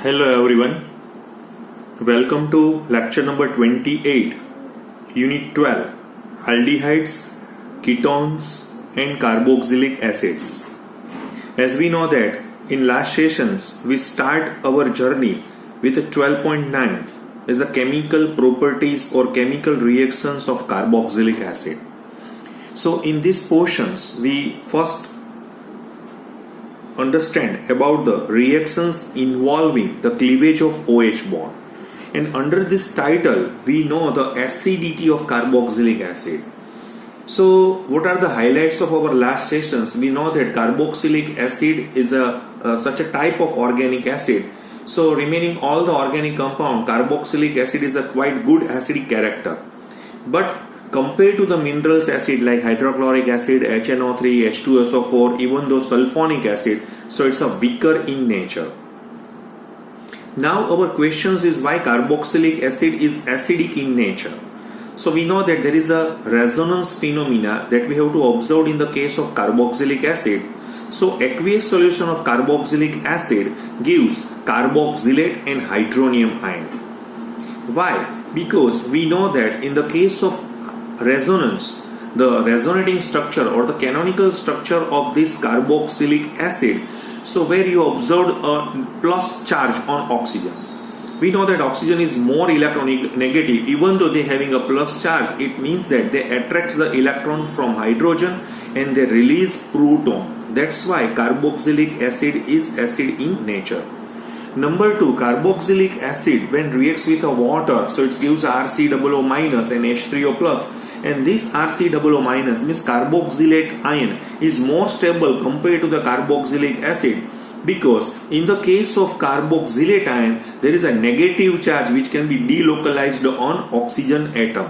Hello everyone, welcome to lecture number 28, unit 12, aldehydes, ketones and carboxylic acids. As we know that in last sessions we start our journey with a 12.9 is the chemical properties or chemical reactions of carboxylic acid. So in these portions we first understand about the reactions involving the cleavage of OH bond, and under this title we know the acidity of carboxylic acid. So what are the highlights of our last sessions? We know that carboxylic acid is such a type of organic acid. So remaining all the organic compound, carboxylic acid is a quite good acidic character, but compared to the minerals acid like hydrochloric acid, HNO3, H2SO4, even though sulfonic acid, so it's a weaker in nature. Now our questions is why carboxylic acid is acidic in nature. So we know that there is a resonance phenomena that we have to observe in the case of carboxylic acid. So aqueous solution of carboxylic acid gives carboxylate and hydronium ion. Why? Because we know that in the case of resonance, the resonating structure or the canonical structure of this carboxylic acid, so where you observed a plus charge on oxygen. We know that oxygen is more electronegative, even though they having a plus charge, it means that they attract the electron from hydrogen and they release proton. That's why carboxylic acid is acid in nature. Number 2, carboxylic acid when reacts with a water, so it gives RCOO minus and H3O plus, and this RCOO minus means carboxylate ion is more stable compared to the carboxylic acid, because in the case of carboxylate ion there is a negative charge which can be delocalized on oxygen atom.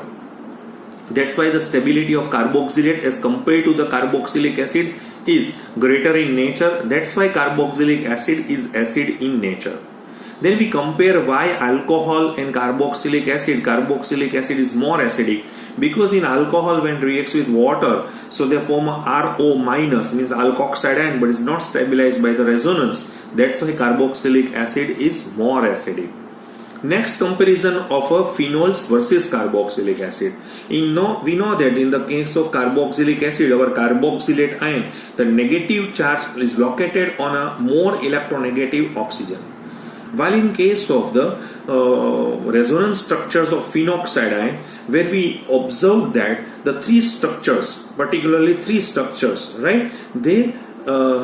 That's why the stability of carboxylate as compared to the carboxylic acid is greater in nature. That's why carboxylic acid is acid in nature. Then we compare why alcohol and carboxylic acid is more acidic, because in alcohol when reacts with water, so they form a RO minus means alkoxide ion, but is not stabilized by the resonance. That's why carboxylic acid is more acidic. Next, comparison of phenols versus carboxylic acid. We know that in the case of carboxylic acid, our carboxylate ion, the negative charge is located on a more electronegative oxygen. While in case of the resonance structures of phenoxide ion, where we observe that the three structures, particularly three structures, right, they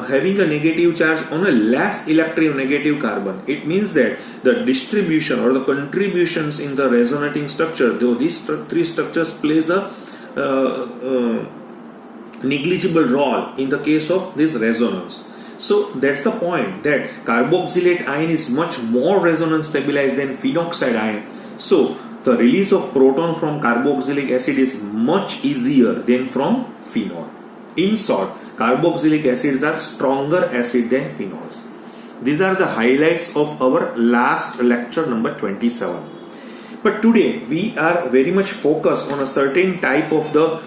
having a negative charge on a less electronegative carbon. It means that the distribution or the contributions in the resonating structure, though these three structures plays a negligible role in the case of this resonance. So that's the point, that carboxylate ion is much more resonance stabilized than phenoxide ion. So the release of proton from carboxylic acid is much easier than from phenol. In short, carboxylic acids are stronger acid than phenols. These are the highlights of our last lecture number 27. But today we are very much focused on a certain type of the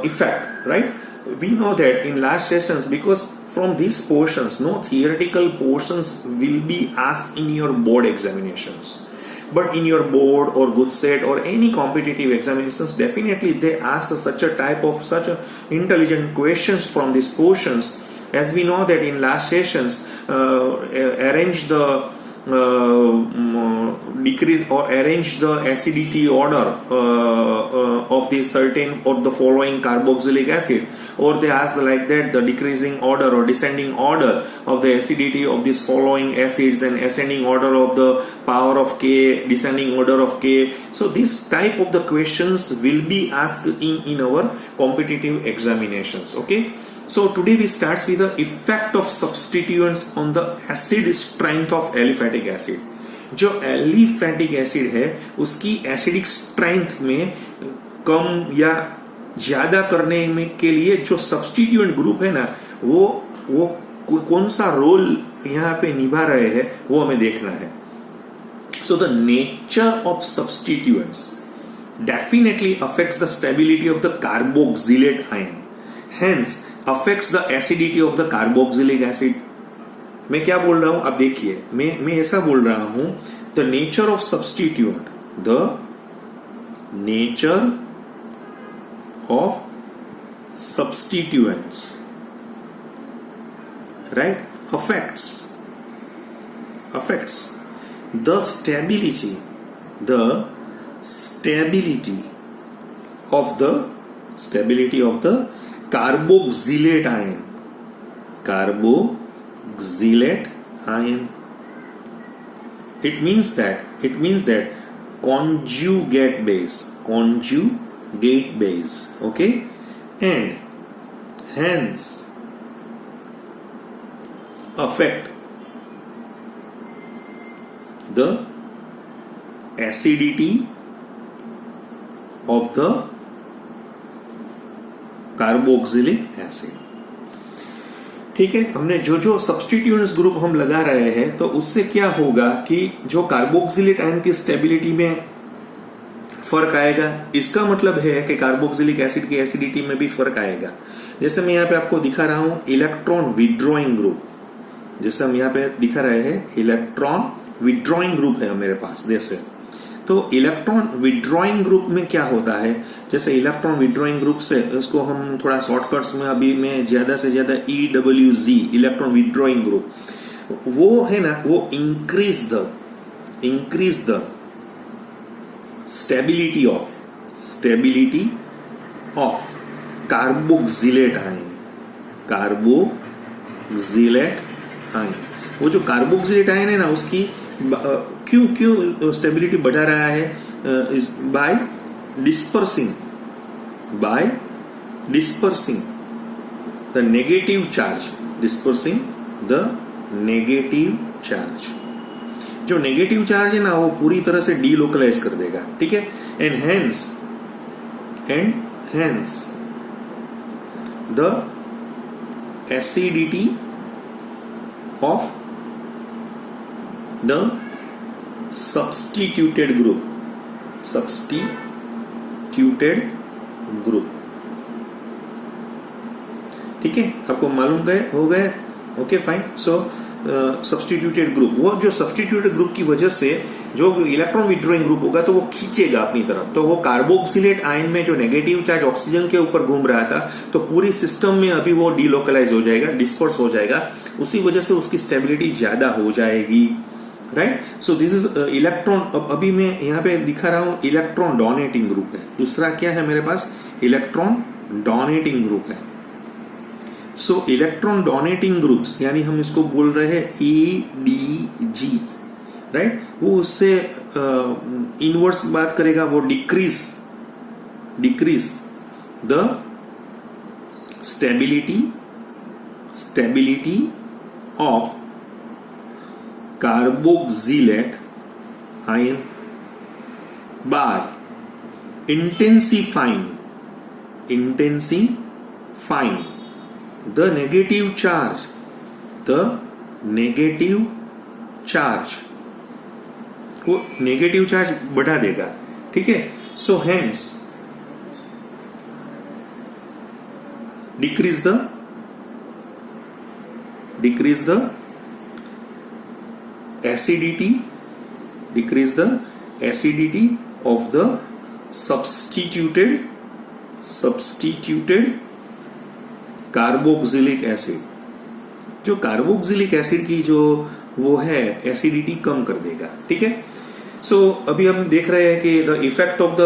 effect, right? We know that in last sessions, because from these portions, no theoretical portions will be asked in your board examinations. But in your board or GUJSET or any competitive examinations, definitely they ask such a intelligent questions from these portions. As we know that in last sessions, arrange the decrease or arrange the acidity order of the certain or the following carboxylic acid, or they ask like that the decreasing order or descending order of the acidity of these following acids, and ascending order of the power of K, descending order of K. So this type of the questions will be asked in our competitive examinations. Okay. So today we start with the effect of substituents on the acid strength of aliphatic acid. जो aliphatic acid है उसकी acidic strength में कम या ज्यादा करने में के लिए जो सब्स्टिट्यूएंट ग्रुप है ना, वो कौन सा रोल यहाँ पे निभा रहे हैं वो हमें देखना है. So the nature of substituents definitely affects the stability of the carboxylate ion, hence affects the acidity of the carboxylic acid. मैं क्या बोल रहा हूं आप देखिए, मैं ऐसा बोल रहा हूं, the nature of substitute, the nature of substituents, right, affects the stability of the carboxylate ion. It means that conjugate base, okay, and hence affect the acidity of the carboxylic acid. ठीक है, हमने जो substituents group हम लगा रहे हैं, तो उससे क्या होगा कि जो कार्बोक्सिलिक आयन की स्टेबिलिटी में फर्क आएगा। इसका मतलब है कि कार्बोक्सिलिक एसिड की एसिडिटी में भी फर्क आएगा। जैसे मैं यहाँ पे आपको दिखा रहा हूं इलेक्ट्रॉन विड्रॉइंग ग्रुप, जैसे हम यहाँ पे दिखा रहे हैं इलेक्ट्रॉन विड्रॉइंग ग्रुप है मेरे पास, जैसे तो इलेक्ट्रॉन विड्रॉइंग ग्रुप में क्या होता है, जैसे इलेक्ट्रॉन विड्रॉइंग ग्रुप से इसको हम थोड़ा शॉर्टकट्स में अभी मैं ज्यादा से ज्यादा EWG इलेक्ट्रॉन विड्रॉइंग ग्रुप, वो है ना, वो increase the stability of carboxylate ion. वो जो कार्बोक्सिलेट आयन है ना, उसकी क्यों स्टेबिलिटी बढ़ा रहा है, is by dispersing the negative charge, जो नेगेटिव चार्ज है ना, वो पूरी तरह से डीलोकलाइज कर देगा, ठीक है। And hence the acidity of the substituted group, ठीक है, आपको मालूम हो गए, ओके फाइन। सो सब्स्टिट्यूटेड ग्रुप, वो जो सब्स्टिट्यूटेड ग्रुप की वजह से जो इलेक्ट्रॉन विड्रॉइंग ग्रुप होगा, तो वो खींचेगा अपनी तरफ, तो वो कार्बोक्सिलेट आयन में जो नेगेटिव चार्ज ऑक्सीजन के ऊपर घूम रहा था, तो पूरी सिस्टम में अभी वो डीलोकलाइज हो जाएगा, डिस्पर्स हो जाएगा, उसी वजह से उसकी स्टेबिलिटी ज्यादा हो जाएगी, right. So this is electron. अभी मैं यहाँ पे दिखा रहा हूं इलेक्ट्रॉन डोनेटिंग ग्रुप है, दूसरा क्या है मेरे पास, इलेक्ट्रॉन डोनेटिंग ग्रुप है। सो इलेक्ट्रॉन डोनेटिंग ग्रुप्स, यानी हम इसको बोल रहे हैं EDG, राइट, वो उससे इनवर्स बात करेगा, वो decrease the stability of carboxylate ion by intensifying the negative charge, वो नेगेटिव चार्ज बढ़ा देगा, ठीक है। So hence decrease the acidity of the substituted carboxylic acid, जो कार्बोक्सिलिक एसिड की जो वो है एसिडिटी कम कर देगा, ठीक है। सो अभी हम देख रहे हैं कि द इफेक्ट ऑफ द,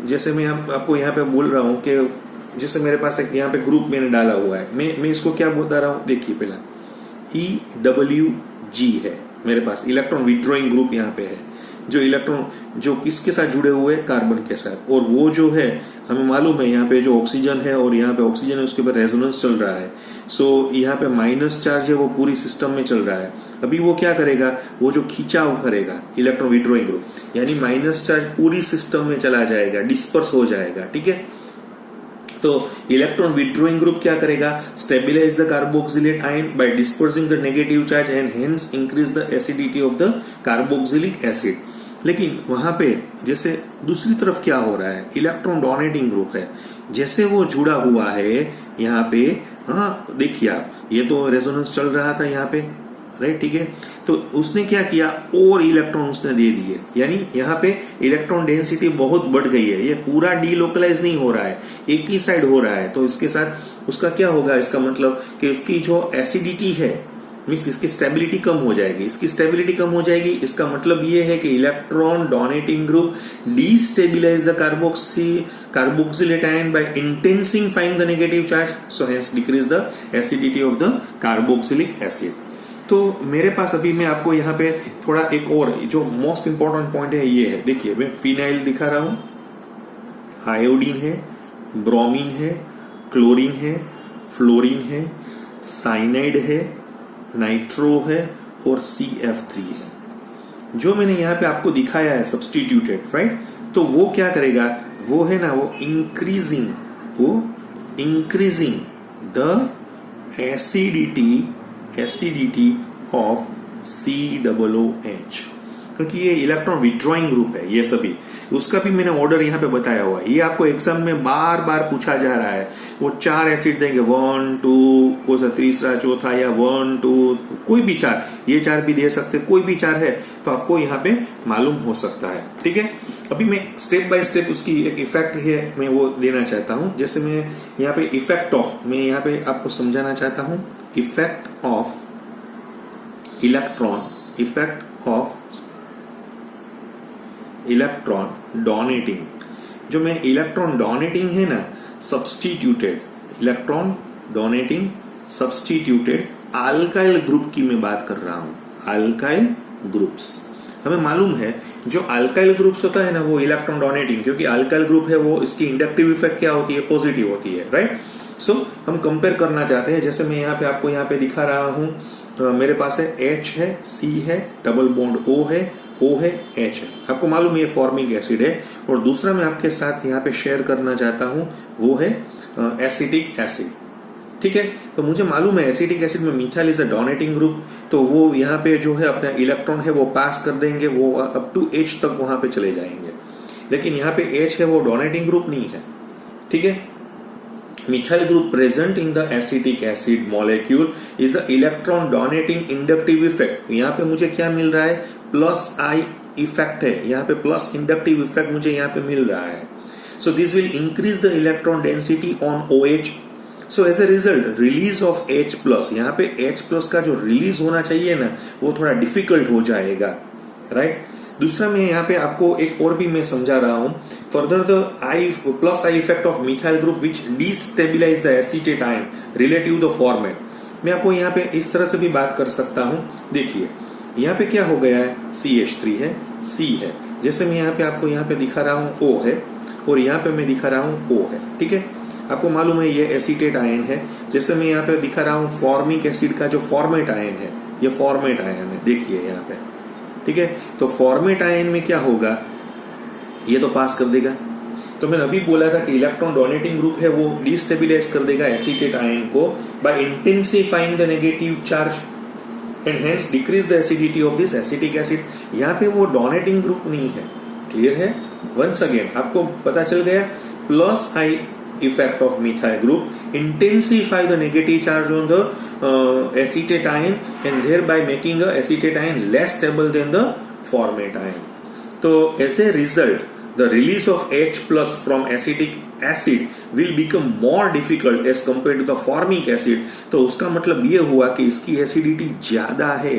जैसे मैं आपको यहाँ पे बोल रहा हूं कि जैसे मेरे पास एक यहाँ पे ग्रुप मैंने डाला हुआ है, मैं इसको क्या बता रहा हूं, देखिए पहला EWG है मेरे पास, इलेक्ट्रॉन विड्रॉइंग ग्रुप यहाँ पे है, जो इलेक्ट्रॉन जो किसके साथ जुड़े हुए हैं, कार्बन के साथ, और वो जो है हमें मालूम है यहाँ पे जो ऑक्सीजन है और यहाँ पे ऑक्सीजन है उसके ऊपर रेजोनेंस चल रहा है। सो यहाँ पे माइनस चार्ज है वो पूरी सिस्टम में चल रहा है। अभी वो क्या करेगा, वो जो खींचाव करेगा इलेक्ट्रॉन विड्रॉइंग ग्रुप, यानी माइनस चार्ज पूरी सिस्टम में चला जाएगा, डिस्पर्स हो जाएगा, ठीक है। तो इलेक्ट्रॉन विड्रॉइंग ग्रुप क्या करेगा, stabilise the carboxylate ion bye dispersing the negative charge and hence increase the acidity of the carboxylic acid. लेकिन वहां पे जैसे दूसरी तरफ क्या हो रहा है, इलेक्ट्रॉन डोनेटिंग ग्रुप है, जैसे वो जुड़ा हुआ है यहाँ पे, हाँ देखिए आप, ये तो रेजोनेंस चल रहा था यहाँ पे, राइट, ठीक है। तो उसने क्या किया, और इलेक्ट्रॉन उसने दे दिए, यानी यहाँ पे इलेक्ट्रॉन डेंसिटी बहुत बढ़ गई है, ये पूरा डीलोकलाइज नहीं हो रहा है, एक ही साइड हो रहा है। तो इसके साथ उसका क्या होगा, इसका मतलब कि इसकी जो एसिडिटी है, मीन्स इसकी स्टेबिलिटी कम हो जाएगी, इसकी स्टेबिलिटी कम हो जाएगी। इसका मतलब ये है कि electron donating group destabilize the carboxylate ion by intensifying the negative charge, so hence decrease the acidity of the carboxylic acid. तो मेरे पास अभी मैं आपको यहाँ पे थोड़ा एक और जो मोस्ट इंपॉर्टेंट पॉइंट है ये है, देखिए मैं फिनाइल दिखा रहा हूं, आयोडीन है, ब्रोमीन है, क्लोरीन है, फ्लोरीन है, साइनाइड है, नाइट्रो है और CF3 है। जो मैंने यहाँ पे आपको दिखाया है सब्स्टिट्यूटेड, राइट, तो वो क्या करेगा, वो है ना, वो increasing the acidity of COOH, क्योंकि ये इलेक्ट्रॉन विड्रॉइंग ग्रुप है ये सभी। उसका भी मैंने ऑर्डर यहाँ पे बताया हुआ है, ये आपको एग्जाम में बार बार पूछा जा रहा है। वो 4 एसिड देंगे, 1 2 कोई सा तीसरा चौथा, या 1 2 कोई भी 4, ये 4 भी दे सकते, कोई भी 4 है तो आपको यहाँ पे मालूम हो सकता है, ठीक है। अभी मैं स्टेप बाय स्टेप उसकी एक इफेक्ट है मैं वो देना चाहता हूं। जैसे मैं यहाँ पे इफेक्ट ऑफ, मैं यहाँ पे आपको समझाना चाहता हूं, इफेक्ट ऑफ इलेक्ट्रॉन डोनेटिंग, जो मैं इलेक्ट्रॉन डोनेटिंग है ना, electron donating substituted alkyl group की मैं बात कर रहा हूं। अल्काइल ग्रुप्स, हमें मालूम है जो अल्काइल ग्रुप्स होता है ना वो इलेक्ट्रॉन डोनेटिंग, क्योंकि अल्काइल ग्रुप है वो, इसकी इंडक्टिव इफेक्ट क्या होती है, पॉजिटिव होती है, राइट। सो हम कंपेयर करना चाहते हैं, जैसे मैं यहाँ पे आपको यहाँ पे दिखा रहा हूं, मेरे पास है H है, C है, डबल बॉन्ड O है, H है, आपको मालूम है ये फॉर्मिक एसिड है। और दूसरा मैं आपके साथ यहाँ पे शेयर करना चाहता हूं, वो है एसिटिक एसिड, ठीक है। तो मुझे मालूम है एसिटिक एसिड में methyl is a donating group, तो वो यहाँ पे जो है अपना इलेक्ट्रॉन है वो पास कर देंगे, वो अप टू H तक वहां पे चले जाएंगे। लेकिन यहाँ पे H है वो डोनेटिंग ग्रुप नहीं है, ठीक है। Methyl group present in the acetic acid molecule is a electron donating inductive effect. यहाँ पे मुझे क्या मिल रहा है, प्लस I इफेक्ट है, यहाँ पे प्लस इंडक्टिव इफेक्ट मुझे यहाँ पे मिल रहा है। So this will increase the electron density on OH। So as a result release of H+, यहाँ पे H+ का जो रिलीज होना चाहिए ना वो थोड़ा डिफिकल्ट हो जाएगा, राइट। दूसरा मैं यहाँ पे आपको एक और भी मैं समझा रहा हूं, further the I effect of methyl group which destabilize the acetate ion relative the formate. मैं आपको यहाँ पे इस तरह से भी बात कर सकता हूं, देखिए यहाँ पे क्या हो गया है, CH3 है, C है, जैसे मैं यहाँ पे आपको यहाँ पे दिखा रहा हूँ O है, और यहाँ पे मैं दिखा रहा हूँ O है, ठीक है। आपको मालूम है ये एसीटेट आयन है, जैसे मैं यहाँ पे दिखा रहा हूँ फॉर्मिक एसिड का जो फॉर्मेट आयन है, ये फॉर्मेट आयन है, देखिए यहाँ पे, ठीक है। तो फॉर्मेट आयन में क्या होगा, ये तो पास कर देगा। तो मैंने अभी बोला था कि इलेक्ट्रॉन डोनेटिंग ग्रुप है वो डिस्टेबिलाइज कर देगा एसीटेट आयन को by intensifying the negative charge and hence decrease the acidity of this acetic acid. यहाँ पे वो डोनेटिंग ग्रुप नहीं है, क्लियर है। वंस अगेन आपको पता चल गया, plus I effect of methyl group intensify the negative charge on the acetate ion and thereby making the acetate ion less stable than the formate ion. So as a result the release of H+ from acetic acid will become more difficult as compared to the formic acid. तो उसका मतलब ये हुआ कि इसकी acidity ज्यादा है,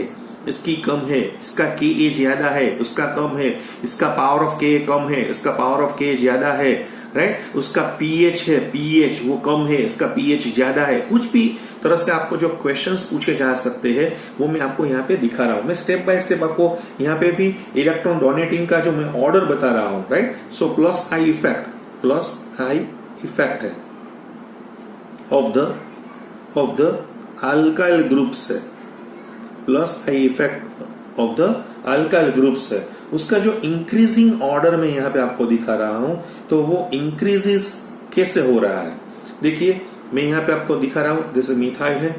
इसकी कम है, इसका Ka ज्यादा है, उसका कम है, इसका पावर ऑफ Ka कम है, इसका पावर ऑफ Ka ज्यादा है, राइट। उसका pH है, pH वो कम है, इसका pH ज्यादा है। कुछ भी तरह से आपको जो क्वेश्चंस पूछे जा सकते हैं वो मैं आपको यहाँ पे दिखा रहा हूं। मैं स्टेप बाय स्टेप आपको यहाँ पे भी इलेक्ट्रॉन डोनेटिंग का जो मैं ऑर्डर बता रहा हूं, right. So plus I effect है ऑफ द अल्काइल ग्रुप्स है, plus I effect of the alkyl groups है। उसका जो इंक्रीजिंग ऑर्डर में यहाँ पे आपको दिखा रहा हूं, तो वो इंक्रीजेस कैसे हो रहा है, देखिए मैं यहाँ पे आपको दिखा रहा हूं, जैसे मिथाइल है,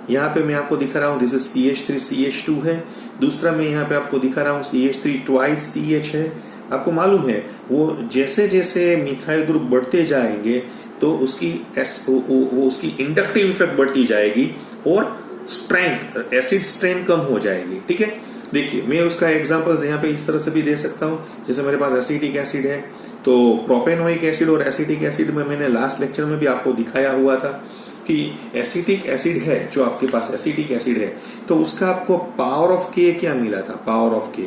यहाँ पे मैं आपको दिखा रहा हूं जैसे CH3 CH2 है, दूसरा मैं यहाँ पे आपको दिखा रहा हूं CH3 ट्वाइस CH है। आपको मालूम है वो जैसे जैसे मिथाइल ग्रुप बढ़ते जाएंगे तो उसकी उसकी इंडक्टिव इफेक्ट बढ़ती जाएगी और स्ट्रेंथ, एसिड स्ट्रेंथ कम हो जाएगी। ठीक है, देखिए मैं उसका एग्जांपल्स यहाँ पे इस तरह से भी दे सकता हूँ। जैसे मेरे पास एसिटिक एसिड है, तो प्रोपेनोइक एसिड और एसिटिक एसिड में मैंने लास्ट लेक्चर में भी आपको दिखाया हुआ था कि एसिटिक एसिड है, जो आपके पास एसिटिक एसिड है, तो उसका आपको पावर ऑफ के क्या मिला था? पावर ऑफ के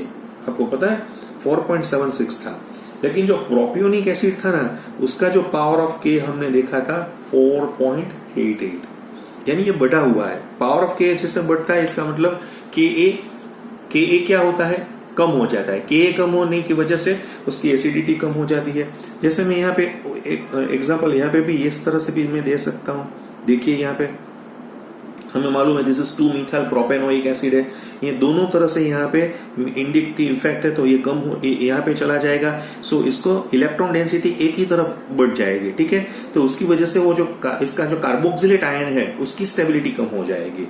आपको पता है 4.76 था। लेकिन जो प्रोपियोनिक एसिड था ना, उसका जो पावर ऑफ के हमने देखा था 4.88, यानी ये बढ़ा हुआ है। पावर ऑफ के जैसे बढ़ता है, इसका मतलब के ए क्या होता है? कम हो जाता है। के कम होने की वजह से उसकी एसिडिटी कम हो जाती है। जैसे मैं यहाँ पे एग्जांपल यहाँ पे भी इस तरह से भी मैं दे सकता हूँ। देखिए यहाँ पे हमें मालूम है this is 2-methyl propanoic acid है, ये दोनों तरह से यहाँ पे इंडक्टिव इफेक्ट है, तो ये कम हो यहाँ पे चला जाएगा। सो इसको इलेक्ट्रॉन डेंसिटी एक ही तरफ बढ़ जाएगी। ठीक है, तो उसकी वजह से वो जो इसका जो कार्बोक्सिलेट आयन है उसकी स्टेबिलिटी कम हो जाएगी।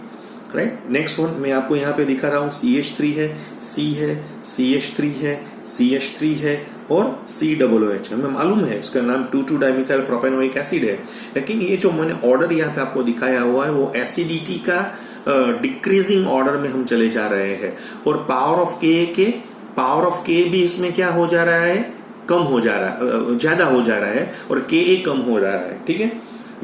राइट, नेक्स्ट वन मैं आपको यहाँ पे दिखा रहा हूँ, CH3 है, C है, CH3 है, CH3 है और COOH। हमें मालूम है इसका नाम 2,2-डाइमिथाइल प्रोपेनोइक एसिड है, लेकिन ये जो मैंने ऑर्डर यहाँ पे आपको दिखाया हुआ है वो एसिडिटी का डिक्रीजिंग ऑर्डर में हम चले जा रहे हैं। और पावर ऑफ के भी इसमें क्या हो जा रहा है? कम हो जा रहा है, ज्यादा हो जा रहा है, और के कम हो रहा है। ठीक है,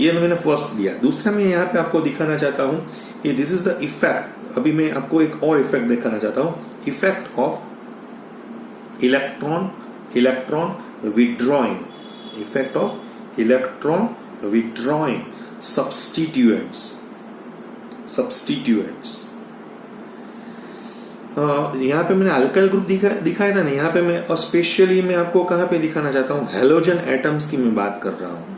ये मैंने फर्स्ट दिया। दूसरा मैं यहाँ पे आपको दिखाना चाहता हूँ कि दिस इज द इफेक्ट। अभी मैं आपको एक और इफेक्ट दिखाना चाहता हूँ, effect of electron withdrawing, effect of electron withdrawing substituents. यहाँ पे मैंने अल्काइल ग्रुप दिखाया था ना, यहाँ पे मैं स्पेशली मैं आपको कहाँ पे दिखाना चाहता हूँ? हेलोजन एटम्स की मैं बात कर रहा हूँ।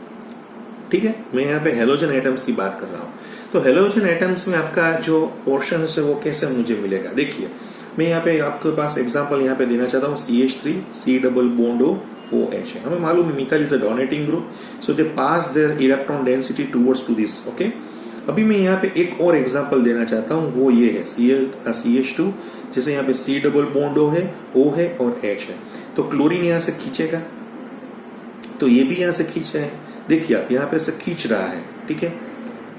ठीक है, मैं यहाँ पे हेलोजन एटम्स की बात कर रहा हूँ। तो हेलोजन एटम्स में आपका जो पोर्शन है वो कैसे मुझे मिलेगा? देखिए मैं यहाँ पे आपके पास एग्जांपल यहाँ पे देना चाहता हूँ। CH3 C double bond OH है। हमें मालूम है methyl is a donating group, so they pass their electron density towards to this. Okay, अभी मैं यहाँ पे एक और एग्जांपल देना चाहता हूँ, वो ये है CH2, जैसे यहाँ पे C डबल बॉन्ड O है और H है। तो क्लोरीन यहाँ से खींचेगा, तो ये भी यहाँ से खींच रहे हैं। देखिए आप यहाँ पे से खींच रहा है। ठीक है,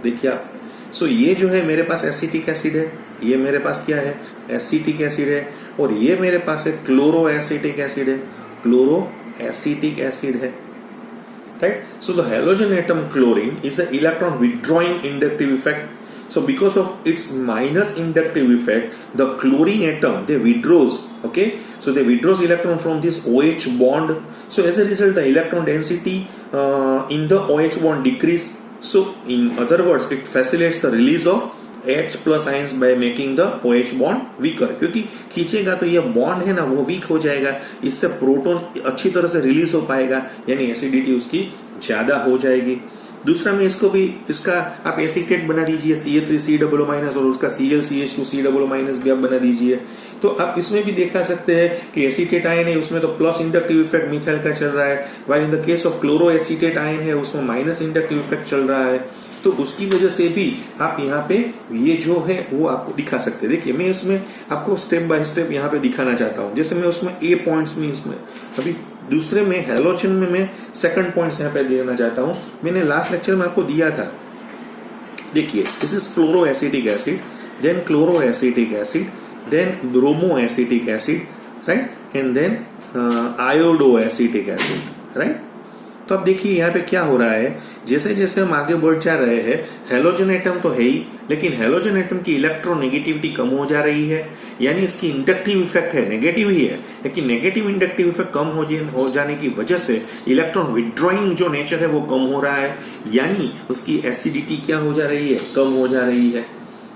देखिए आप। सो ये जो है मेरे पास एसिटिक एसिड है, ये मेरे पास क्या है? एसिटिक एसिड है, और ये मेरे पास है क्लोरो एसिटिक एसिड है, right? So the halogen atom chlorine is the electron withdrawing inductive effect. So because of its minus inductive effect, the chlorine atom they withdraws. Okay, so they withdraws electron from this OH bond. So as a result, the electron density in the OH bond decrease. So in other words, it facilitates the release of H plus ions by making the OH bond weaker. क्योंकि खींचेगा तो ये bond है ना वो week हो जाएगा, इससे प्रोटॉन अच्छी तरह से रिलीज हो पाएगा, यानी एसिडिटी उसकी ज्यादा हो जाएगी। दूसरा में इसको भी इसका आप एसिटेट बना दीजिए CH3COO- और उसका ClCH2COO- भी आप बना दीजिए। तो आप इसमें भी देखा सकते हैं कि एसिटेट आयन है उसमें तो प्लस इंडक्टिव इफेक्ट मिथाइल का चल रहा है, while in the case of chloro acetate ion है उसमें माइनस इंडक्टिव इफेक्ट चल रहा है। तो उसकी वजह से भी आप यहाँ पे ये जो है वो आपको दिखा सकते हैं। देखिए मैं इसमें आपको स्टेप बाय स्टेप यहाँ पे दिखाना चाहता हूँ। जैसे मैं उसमें ए पॉइंट्स में इसमें अभी दूसरे में हेलोजन में मैं सेकंड पॉइंट्स यहाँ पे देना चाहता हूँ। मैंने लास्ट लेक्चर में आपको दिया था, देखिए this is fluoro acetic acid, then chloro acetic acid, then bromo acetic acid, right, and then iodo acetic acid, right. तो अब देखिए यहाँ पे क्या हो रहा है, जैसे जैसे हम आगे बढ़ जा रहे हैं, हेलोजन एटम तो है ही, लेकिन हेलोजन एटम की इलेक्ट्रोनेगेटिविटी कम हो जा रही है, यानी इसकी इंडक्टिव इफेक्ट है नेगेटिव ही है, लेकिन नेगेटिव इंडक्टिव इफेक्ट कम हो जाने की वजह से इलेक्ट्रॉन विड्रॉइंग जो नेचर है वो कम हो रहा है, यानी उसकी एसिडिटी क्या हो जा रही है, कम हो जा रही है।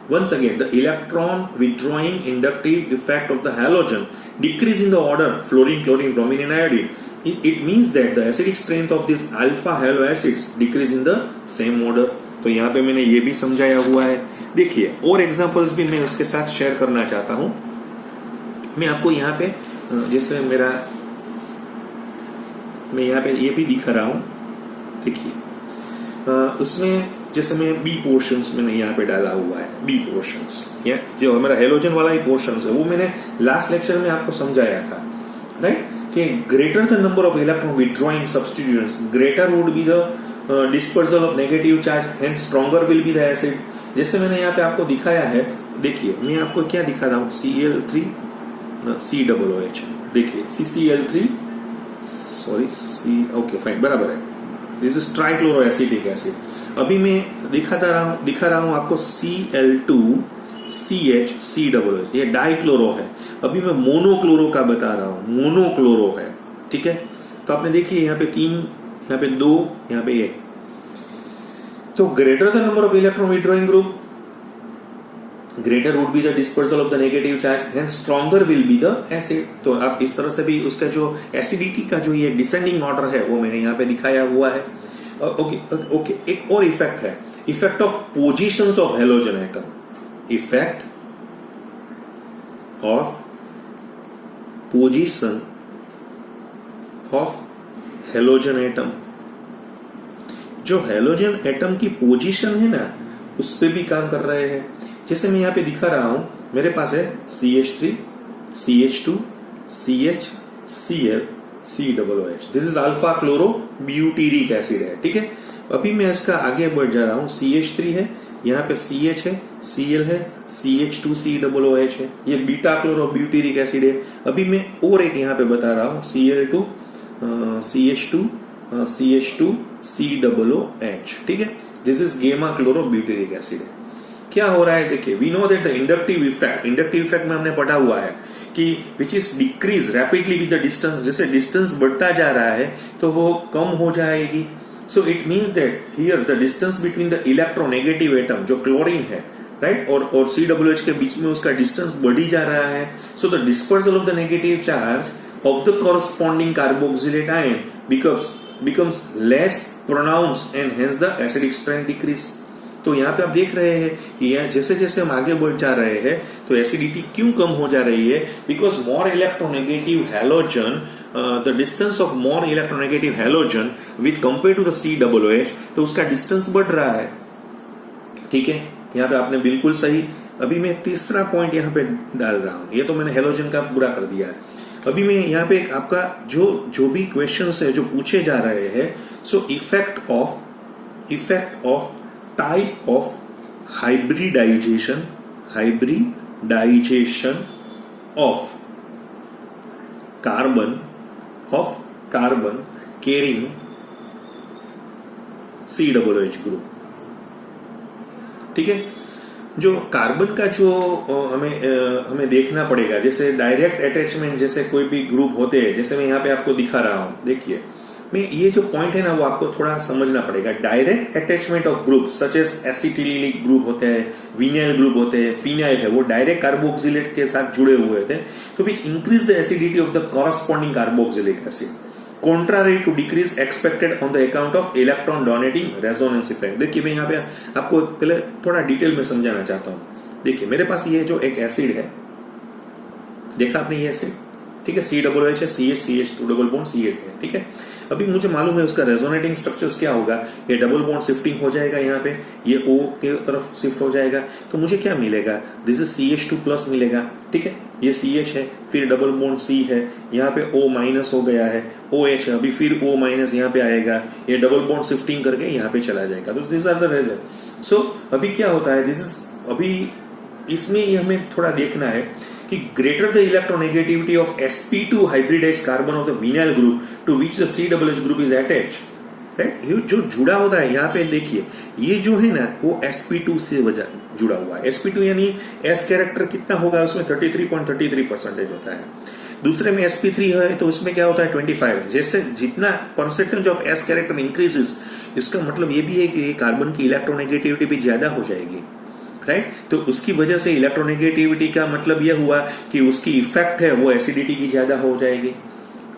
Once again, the electron withdrawing inductive effect of the halogen decrease in the order fluorine, chlorine, bromine, and iodine. It means that the acidic strength of these alpha halo acids decrease in the same order. तो यहाँ पे मैंने ये भी समझाया हुआ है। देखिए और एग्जांपल्स भी मैं उसके साथ शेयर करना चाहता हूँ। मैं आपको यहाँ पे जैसे मैं यहाँ पे ये भी दिखा रहा हूँ, देखिए उसमें जैसे मैं बी पोर्शंस मैंने यहाँ पे डाला हुआ है, बी पोर्शंस, जो हमारा हेलोजन वाला ही पोर्शंस है वो मैंने लास्ट लेक्चर में आपको समझाया था, राइट, कि greater the number of electron withdrawing substituents, greater would be the dispersal of negative charge, hence stronger will be the acid, जैसे मैंने यहाँ पे आपको दिखाया है, देखिए मैं आपको क्या दिखा रहा हूँ, Cl3 COOH, देखिए CCl3 sorry C, okay fine बराबर है, दिस इज ट्राइक्लोरोएसिटिक एसिड। अभी मैं दिखा रहा हूँ आपको Cl2 CH ये डाइक्लोरो है। अभी मैं मोनोक्लोरो का बता रहा हूँ, मोनोक्लोरो है, ठीक है। तो आपने देखिए यहाँ पे 3, यहाँ पे 2, यहाँ पे 1। तो greater the number of electron withdrawing group, greater would be the dispersal of the negative charge, hence stronger will be the acid. तो आप इस तरह से भी उसका जो एसिडिटी का जो ये डिसेंडिंग ऑर्डर है वो मैंने यहाँ पे दिखाया हुआ है। ओके, एक और इफेक्ट है, effect of positions of halogen atom, effect of position of halogen atom. जो हेलोजन एटम की पोजीशन है ना, उस पे भी काम कर रहे हैं। जैसे मैं यहाँ पे दिखा रहा हूं, मेरे पास है CH3 CH2 CH Cl COOH, this is alpha chloro butyric acid है, ठीक है। अभी मैं इसका आगे बढ़ जा रहा हूं, CH3 है, यहाँ पे CH है, Cl है, CH2 COOH है, ये बीटा क्लोरो ब्यूटीरिक एसिड है। अभी मैं और एक यहाँ पे बता रहा हूँ, Cl2 CH2 CH2 COOH, ठीक है, this is gamma chloro butyric acid है। क्या हो रहा है देखिए, we know that the inductive effect में हमने पढ़ा हुआ है कि which is decrease rapidly with the distance, जैसे डिस्टेंस बढ़ता जा रहा है तो वो कम हो जाएगी। So it means that here the distance between the electronegative atom जो क्लोरीन है, राइट, और COOH के बीच में उसका डिस्टेंस बढ़ी जा रहा है। So the dispersal of the negative charge of the corresponding carboxylate ion becomes less pronounced and hence the acidic strength decrease। तो यहाँ पे आप देख रहे हैं कि जैसे जैसे हम आगे बढ़ जा रहे हैं तो एसिडिटी क्यों कम हो जा रही है, because more electronegative halogen, the distance of more electronegative halogen with compare to the COOH, तो उसका डिस्टेंस बढ़ रहा है, ठीक है। यहाँ पे आपने बिल्कुल सही। अभी मैं तीसरा पॉइंट यहाँ पे डाल रहा हूँ, ये तो मैंने हैलोजन का पूरा कर दिया है। अभी मैं यहाँ पे आपका जो भी क्वेश्चंस है जो पूछे जा रहे हैं, so effect of type of hybridization of carbon carrying COOH group, ठीक है। जो कार्बन का जो हमें देखना पड़ेगा, जैसे डायरेक्ट अटैचमेंट, जैसे कोई भी ग्रुप होते हैं, जैसे मैं यहाँ पे आपको दिखा रहा हूँ, देखिए मैं ये जो पॉइंट है ना वो आपको थोड़ा समझना पड़ेगा। Direct attachment of group such as acetylic group होते हैं, विनाइल ग्रुप होते हैं, फिनाइल है, वो डायरेक्ट कार्बोक्सिलेट के साथ जुड़े हुए थे, तो which increase the acidity of the corresponding carboxylic acid, contrary to decrease expected on the account of electron donating resonance effect। देखिए मैं यहाँ पे आपको पहले थोड़ा डिटेल में समझाना चाहता हूँ। देखिए मेरे पास ये जो एक एसिड है, देखा आपने ये एसिड, ठीक है, COOH है, CH2 डबल बॉन्ड CH है, ठीक है। अभी मुझे मालूम है उसका रेजोनेटिंग स्ट्रक्चर्स क्या होगा, ये डबल बॉन्ड शिफ्टिंग हो जाएगा, यहाँ पे ये O के तरफ शिफ्ट हो जाएगा, तो मुझे क्या मिलेगा, दिस इज CH2 प्लस मिलेगा, ठीक है। ये CH है, फिर डबल बॉन्ड C है, यहाँ पे O माइनस हो गया है, OH है, अभी फिर O माइनस यहाँ पे आएगा, ये डबल बॉन्ड शिफ्टिंग करके यहाँ पे चला जाएगा। तो दिस आर द रीजन। सो अभी क्या होता है, दिस इज अभी इसमें ये हमें थोड़ा देखना है कि greater the electronegativity of sp2 hybridised carbon of the vinyl group to which the COOH group is attached, right, ये जो जुड़ा होता है यहाँ पे देखिए, ये जो है ना वो sp2 से जुड़ा हुआ है। sp2 यानी s कैरेक्टर कितना होगा, उसमें 33.33% होता है। दूसरे में sp3 है तो उसमें क्या होता है 25। जैसे जितना percentage of s character increases, इसका मतलब ये भी है कि कार्बन की इलेक्ट्रोनेगेटिविटी भी ज्यादा हो जाएगी, राइट। तो उसकी वजह से इलेक्ट्रोनेगेटिविटी का मतलब यह हुआ कि उसकी इफेक्ट है वो एसिडिटी की ज्यादा हो जाएगी,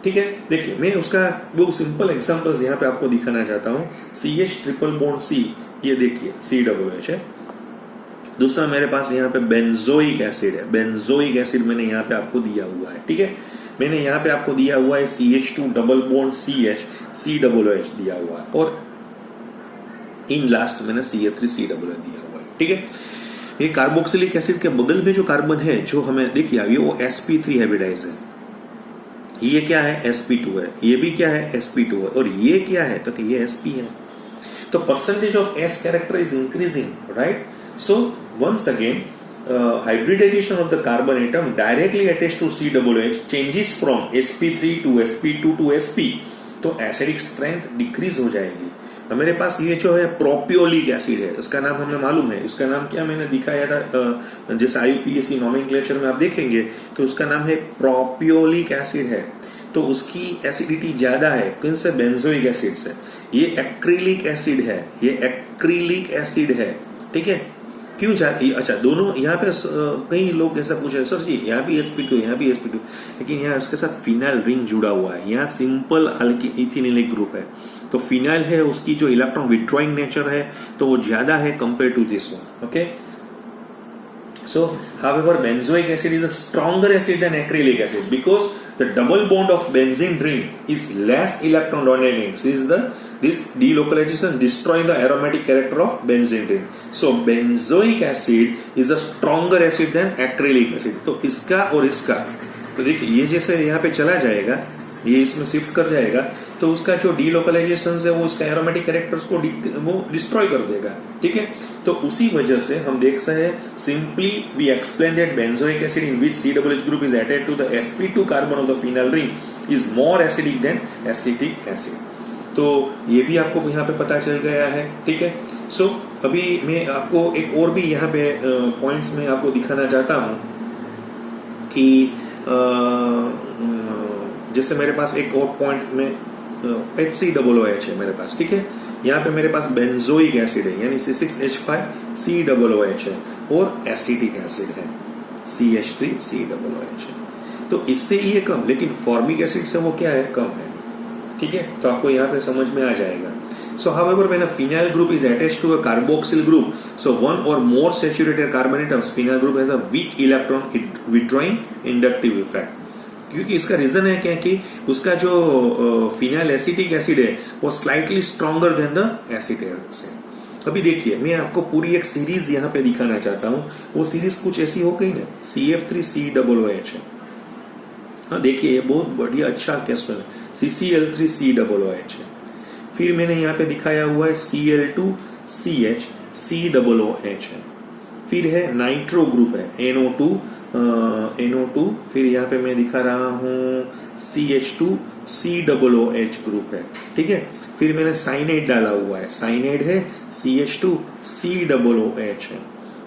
ठीक है। देखिए मैं उसका वो सिंपल एग्जांपल्स यहाँ पे आपको दिखाना चाहता हूँ। CH ट्रिपल बॉन्ड C, ये देखिए COOH है। दूसरा मेरे पास यहाँ पे बेंजोइक एसिड है, बेंजोइक एसिड मैंने यहाँ पे आपको दिया हुआ है, ठीक है। मैंने यहाँ पे आपको दिया हुआ है CH2 double bond CH COOH दिया हुआ है, और इन लास्ट मैंने CH3 COOH दिया हुआ है, ठीक है। ये कार्बोक्सिलिक एसिड के बगल में जो कार्बन है जो हमें देखिए ये वो sp3 हाइब्रिडाइज है, ये क्या है sp2 है, ये भी क्या है sp2 है, और ये क्या है तो कि ये sp है। तो percentage of s character is increasing, right. So once again, hybridization of the carbon atom directly attached to COOH changes from sp3 to sp2 to sp, तो एसिडिक स्ट्रेंथ डिक्रीज हो जाएगी। मेरे पास ये जो है प्रोपियोलिक एसिड है, इसका नाम हमें मालूम है, इसका नाम क्या मैंने दिखाया था जैसे IUPAC नोमेनक्लेचर में आप देखेंगे तो उसका नाम है प्रोपियोलिक एसिड है। तो उसकी एसिडिटी ज्यादा है कौन से, बेंजोइक एसिड से। ये एक्रिलिक एसिड है, ये एक्रिलिक एसिड है, ठीक है। क्यों अच्छा दोनों यहाँ पे कई लोग ऐसा पूछ रहे सर जी यहाँ भी sp2 यहाँ भी sp2, लेकिन यहाँ इसके साथ फिनाइल रिंग जुड़ा हुआ है, यहाँ सिंपल इथेनिलिक ग्रुप है। तो फिनाइल है उसकी जो इलेक्ट्रॉन विड्रॉइंग नेचर है तो वो ज्यादा है compare to this one, okay. So, however, benzoic acid is a stronger acid than acrylic acid because the double bond of benzene ring is less electron donating. This delocalization destroying the aromatic character of benzene ring. So, benzoic acid is a stronger acid than acrylic acid. तो इसका और इसका, तो देखिए ये जैसे यहाँ पे चला जाएगा, ये इसमें शिफ्ट कर जाएगा, तो उसका जो डीलोकलाइजेशन है वो उसका एरोमेटिक कैरेक्टर्स को वो डिस्ट्रॉय कर देगा, ठीक है। तो उसी वजह से हम देख सकते हैं simply we explain that benzoic acid in which COOH group is attached to the sp2 carbon of the phenyl ring is more acidic than acetic acid. तो ये भी आपको यहाँ पे पता चल गया है, ठीक है। सो अभी मैं आपको एक और भी यहाँ पे पॉइंट्स में आपको दिखाना चाहता हूँ कि जैसे मेरे पास एक और पॉइंट में HCOOH है मेरे पास, ठीक है। यहाँ पे मेरे पास बेंजोइक एसिड है यानी C6H5COOH है और एसिटिक एसिड है CH3COOH है। तो इससे ये कम, लेकिन फॉर्मिक एसिड से वो क्या है, कम है, ठीक है। तो आपको यहाँ पे समझ में आ जाएगा। So however, when a phenyl group is attached to a carboxyl group, so one or more saturated carbon atoms, phenyl group has a weak electron withdrawing inductive effect. क्योंकि इसका रीजन है क्या कि उसका जो फिनाइल एसिटिक एसिड है वो slightly stronger than the acetic acid. अभी देखिए मैं आपको पूरी एक सीरीज यहाँ पे दिखाना चाहता हूँ, वो सीरीज कुछ ऐसी हो गई ना, CF3COOH है, हाँ देखिए ये बहुत बढ़िया अच्छा क्वेश्चन है, CCl3COOH है। फिर मैंने यहाँ पे दिखाया हुआ है Cl2CHCOOH है। फिर है नाइट्रो ग्रुप है NO2, फिर यहाँ पे मैं दिखा रहा हूँ CH2COOH ग्रुप है, ठीक है। फिर मैंने साइनाइड डाला हुआ है, साइनाइड है CH2COOH है।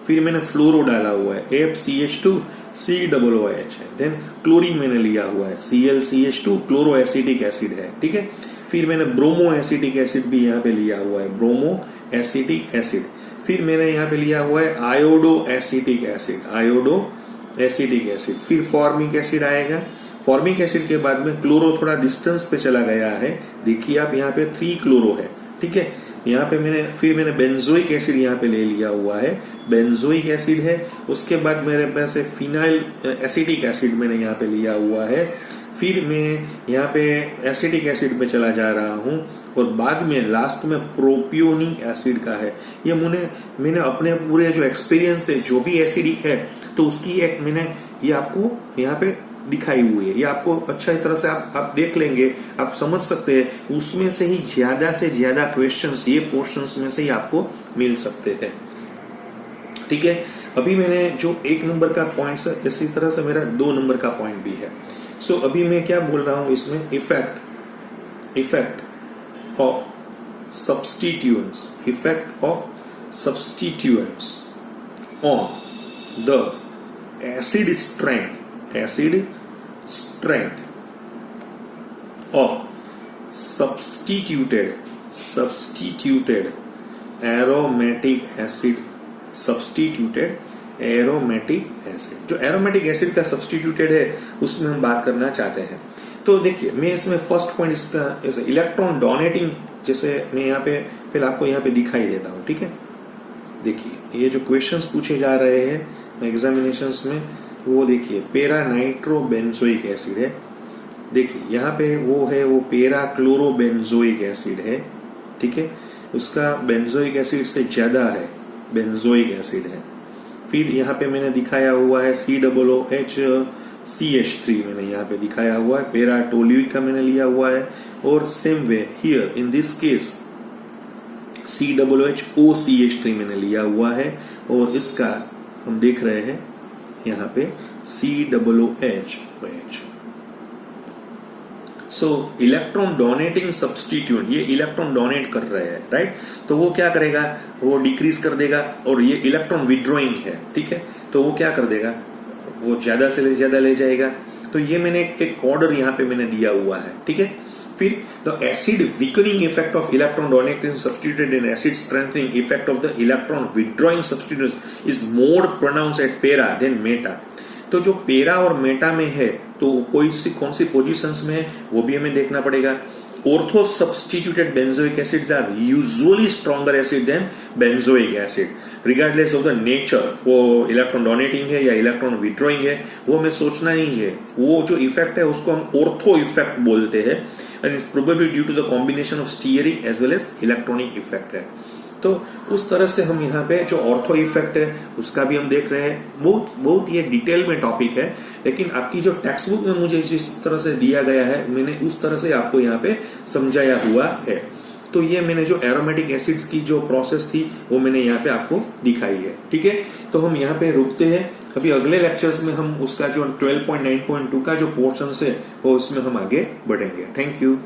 फिर मैंने फ्लोरो डाला हुआ है FCH2COOH है। देन क्लोरीन मैंने लिया हुआ है ClCH2 क्लोरो एसिटिक एसिड है, ठीक है। फिर मैंने ब्रोमो एसिटिक एसिड भी यहाँ पे लिया हुआ है, ब्रोमो एसिटिक एसिड। फिर मैंने यहाँ पे लिया हुआ है आयोडो एसिटिक एसिड। फिर फॉर्मिक एसिड आएगा। फॉर्मिक एसिड के बाद में क्लोरो थोड़ा डिस्टेंस पे चला गया है, देखिए आप यहाँ पे 3 क्लोरो है, ठीक है। यहाँ पे मैंने बेंजोइक एसिड यहाँ पे ले लिया हुआ है, बेंजोइक एसिड है। उसके बाद मेरे पास फिनाइल एसिटिक एसिड मैंने यहाँ पे लिया हुआ है। फिर मैं यहाँ पे एसिटिक एसिड पे चला जा रहा हूँ और बाद में लास्ट में प्रोपियोनिक एसिड का है। ये मैंने अपने पूरे जो एक्सपीरियंस है जो भी एसिडिक है तो उसकी एक मैंने ये आपको यहाँ पे दिखाई हुई है। ये आपको अच्छा तरह से आप देख लेंगे, आप समझ सकते हैं। उसमें से ही ज्यादा से ज्यादा क्वेश्चंस ये पोर्शंस में से ही आपको मिल सकते हैं, ठीक है। अभी मैंने जो 1 नंबर का पॉइंट है, इसी तरह से मेरा 2 नंबर का पॉइंट भी है। सो अभी मैं क्या बोल रहा हूं इसमें, effect of substituents on the acid strength of substituted aromatic acid। जो एरोमेटिक एसिड का सब्स्टिट्यूटेड है उसमें हम बात करना चाहते हैं। तो देखिए मैं इसमें फर्स्ट पॉइंट इसका जैसे इलेक्ट्रॉन डोनेटिंग, जैसे मैं यहाँ पे पहले आपको यहाँ पे दिखाई देता हूँ, ठीक है। देखिए ये जो क्वेश्चंस पूछे जा रहे हैं एग्जामिनेशंस में, वो देखिए पेरा नाइट्रो बेंजोइक एसिड है, देखिए यहाँ पे वो है वो पेरा क्लोरो बेंजोइक एसिड है, ठीक है। उसका बेंजोइक एसिड से ज्यादा है बेंजोइक एसिड है। फिर यहाँ पे मैंने दिखाया हुआ है COOH CH3 मैंने यहाँ पे दिखाया हुआ है, पेरा टोल्यूइक का मैंने लिया हुआ है। और same way here in this case COOH3 मैंने लिया हुआ है और इसका हम देख रहे हैं यहाँ पे COOH। सो इलेक्ट्रॉन डोनेटिंग सब्सटीट्यूट, ये इलेक्ट्रॉन डोनेट कर रहे हैं, राइट। तो वो क्या करेगा, वो डिक्रीज कर देगा, और ये इलेक्ट्रॉन विड्रॉइंग है, ठीक है। तो वो क्या कर देगा, वो ज्यादा से ज्यादा ले जाएगा। तो ये मैंने एक ऑर्डर यहाँ पे मैंने दिया हुआ है, ठीक है। फिर the acid weakening effect of electron donating substituted and acid strengthening effect of the electron withdrawing substitute is more pronounce at para than meta. तो जो पेरा और मेटा में है तो कौन सी पोजीशंस में है वो भी हमें देखना पड़ेगा। Ortho substituted benzoic acids are usually stronger acid than benzoic acid regardless of the nature, वो इलेक्ट्रॉन डोनेटिंग है या इलेक्ट्रॉन विड्रॉइंग है वो हमें सोचना नहीं है। वो जो इफेक्ट है उसको हम ऑर्थो इफेक्ट बोलते हैं and it's probably due to the combination of steric as well as electronic effect है। तो उस तरह से हम यहाँ पे जो ऑर्थो इफेक्ट है उसका भी हम देख रहे हैं। बहुत ये डिटेल में टॉपिक है, लेकिन आपकी जो टेक्स्ट बुक में मुझे जिस तरह से दिया गया है मैंने उस तरह से आपको यहाँ पे समझाया हुआ है। तो ये मैंने जो एरोमेटिक एसिड्स की जो प्रोसेस थी वो मैंने यहाँ पे आपको दिखाई है, ठीक है। तो हम यहाँ पे रुकते हैं, अभी अगले लेक्चर्स में हम उसका जो 12.9.2 का जो पोर्शन है वो उसमें हम आगे बढ़ेंगे। Thank you.